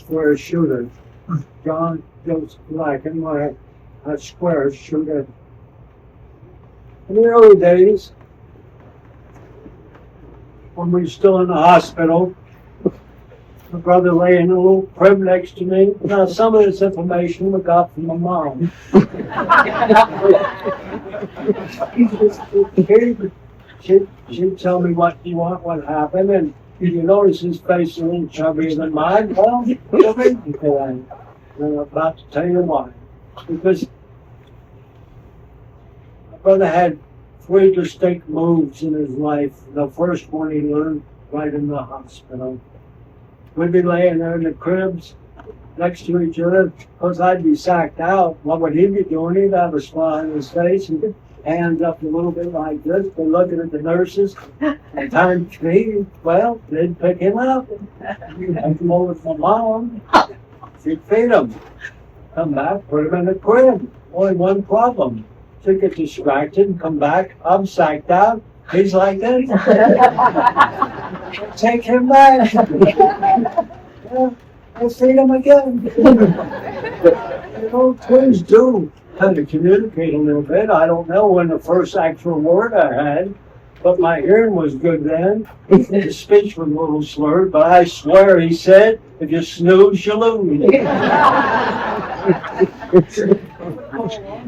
square shooter. John goes black and white, a square shooter. In the early days, when we were still in the hospital, my brother lay in a little crib next to me. Now, some of this information we got from my mom. She'd tell me what happened, and if you notice his face a little chubbier than mine, well, you're ready for that. And I'm about to tell you why. Because my brother had 3 distinct moves in his life. The first one he learned right in the hospital. We'd be laying there in the cribs next to each other. Because I'd be sacked out. What would he be doing? He'd have a smile on his face and hands up a little bit like this. But looking at the nurses. And time to me, well, they'd pick him up. He'd take him over to my mom. She'd feed him. Come back, put him in the crib. Only one problem. She'd get distracted and come back. I'm sacked out. He's like this. Take him back. Yeah, I'll feed him again. You know, twins do kind of communicate a little bit. I don't know when the first actual word I had, but my hearing was good then. His speech was a little slurred, but I swear he said, if you snooze, you lose.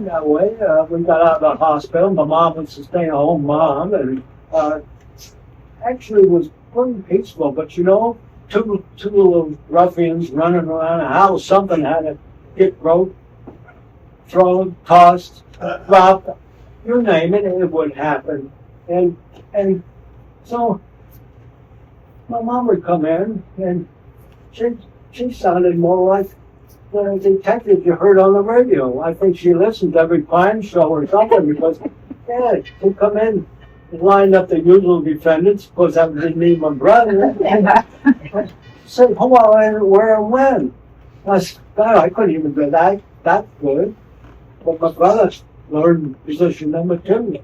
That way, we got out of the hospital. My mom was a stay-at-home mom, and actually was pretty peaceful. But you know, two little ruffians running around the house. Something had to get broke, thrown, tossed, dropped. You name it, it would happen. And so my mom would come in, and she sounded more like the detective you heard on the radio. I think she listened to every crime show or something because, yeah, she'd come in and lined up the usual defendants, because that was me and my brother. Said, who are where and when? I couldn't even do that good. But my brother learned position number 2.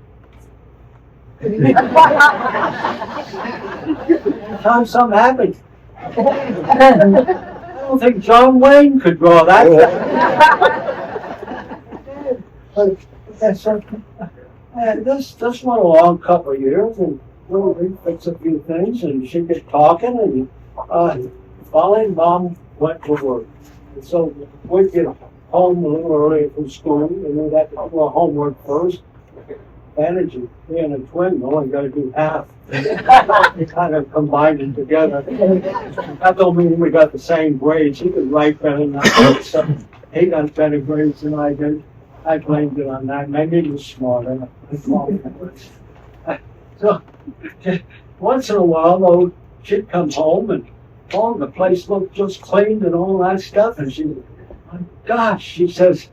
Time something happened. I don't think John Wayne could draw that. But this went a long couple of years, and we fixed a few things, and she'd get talking, and finally Mom went to work. And so we'd get home a little earlier from school, and we'd have to do our homework first. Advantage of being a twin, we only got to do half. We kind of combined it together. That don't mean we got the same grades. He could write better than I did. He got better grades than I did. I blamed it on that. Maybe he was smarter. So once in a while, though, she'd come home and the place looked just cleaned and all that stuff. And she, my gosh, she says,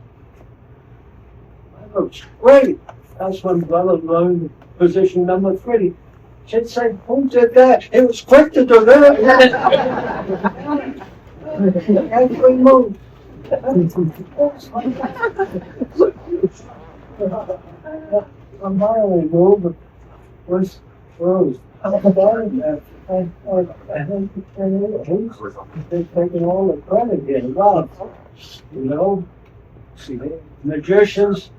that looks great. That's when brother learned position number 3. She'd say, who did that? It was quick to do that. Every move. My only move was Rose. They're taking all the credit here. Wow. You know, magicians,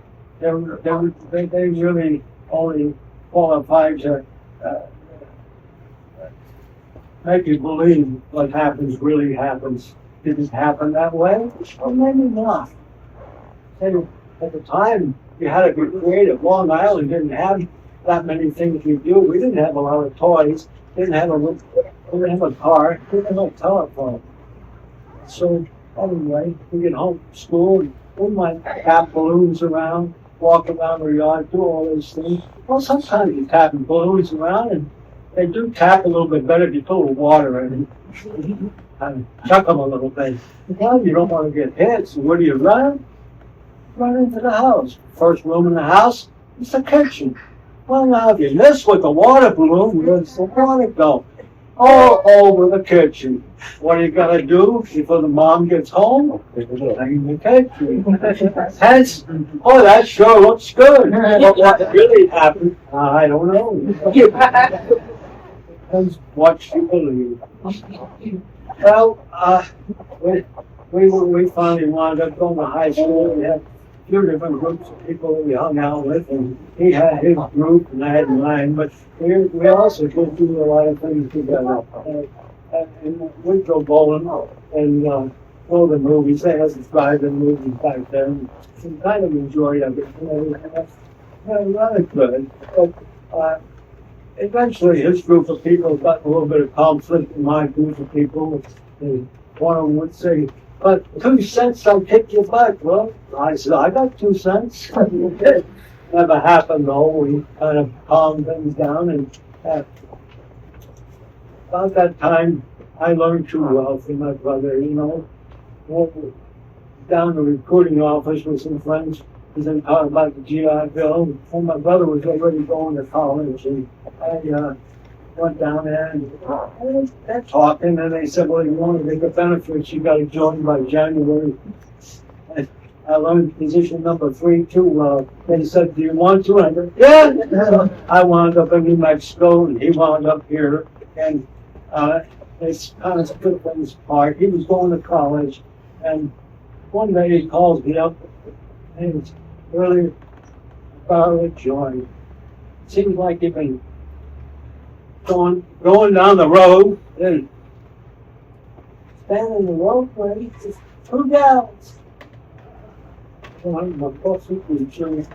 they really only qualified to make you believe what happens really happens. Did it happen that way? Or maybe not. And at the time, you had to be creative. Long Island didn't have that many things you do. We didn't have a lot of toys. Didn't have a car. Didn't have a telephone. So anyway, we get home from school, and we might tap balloons around, walk around the yard, do all those things. Well, sometimes you tap balloons around, and they do tap a little bit better if you put a little water in it. And chuck them a little bit. Well, you don't want to get hit, so where do you run? Run into the house. First room in the house is the kitchen. Well, now if you miss with the water balloon, where's the water go? All over the kitchen. What are you going to do before the mom gets home? Clean the kitchen. Hence, oh, that sure looks good. But what really happened, I don't know. Depends what you believe. Well, we finally wound up going to high school. We had a few different groups of people that we hung out with, and he had his group and I had mine. But we also did do a lot of things together. And we'd go bowling and go to movies. They had to drive in movies back then. And kind of enjoyed everything. Rather good. But eventually, his group of people got a little bit of conflict in my group of people. And one of them would say, "But 2 cents, I'll kick your butt." Well, I said, "I got 2 cents." Never happened though. We kind of calmed things down, and about that time, I learned too well from my brother. Went down to the recruiting office with some friends. Because they talking about the GI Bill, and my brother was already going to college, and I went down there and they're talking, and they said, "Well, you want to make a benefits, you got to join by January." And I learned position number 3 too. They said, "Do you want to?" And I said, "Yeah." So I wound up in New Mexico, and he wound up here, and it's kind of split things apart. He was going to college, and one day he calls me up, and it's really about a joy. Seems like he'd been going down the road and standing in the roadway, just 2 gals. My boss was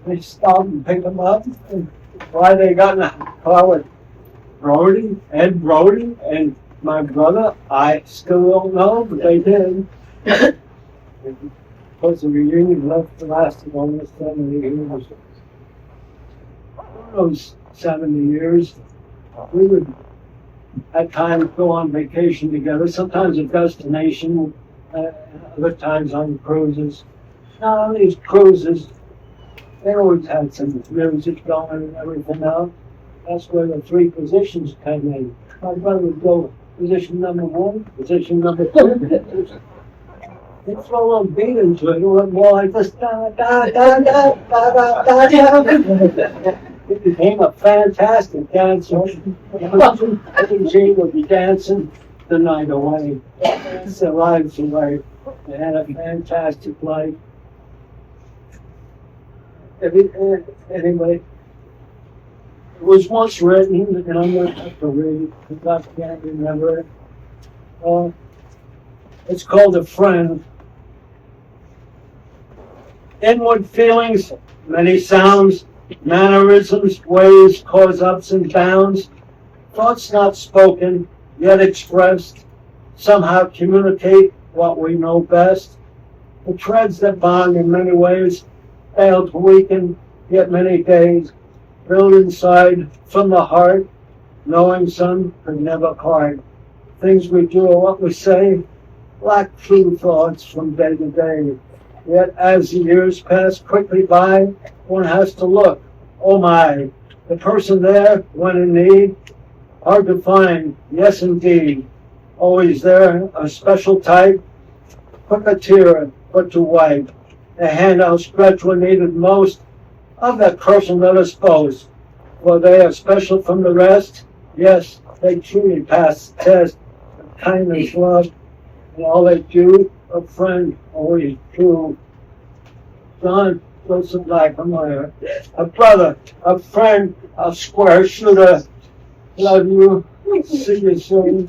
they stopped and picked them up. And why they got in the car with Ed Brody, and my brother, I still don't know, but they did. Because the reunion lasted almost 70 years. Those 70 years, we would at times go on vacation together, sometimes a destination, other times on cruises. Now, on these cruises, they always had some music going and everything else. That's where the 3 positions came in. My brother would go position number 1, position number 2. They throw a little beat into it, and went more like this, da da da da da da da. It became a fantastic dancer. I think Jane would be dancing the night away. It's their lives away. They had a fantastic life. Anyway, it was once written, and I'm going to have to read it because I can't remember it. It's called A Friend. Inward feelings, many sounds, mannerisms, ways cause ups and downs. Thoughts not spoken, yet expressed, somehow communicate what we know best. The threads that bond in many ways fail to weaken, yet many days build inside from the heart, knowing some could never part. Things we do or what we say lack true thoughts from day to day. Yet as the years pass quickly by, one has to look. Oh my, the person there when in need, hard to find, yes indeed. Always there, a special type, quick a tear, but to wipe. A hand outstretched when needed most, of that person let us boast. For they are special from the rest, yes, they truly pass the test of kindness, love, and all they do. A friend, always true. John Joseph Moreira, a brother, a friend, a square shooter. Love you. See you soon.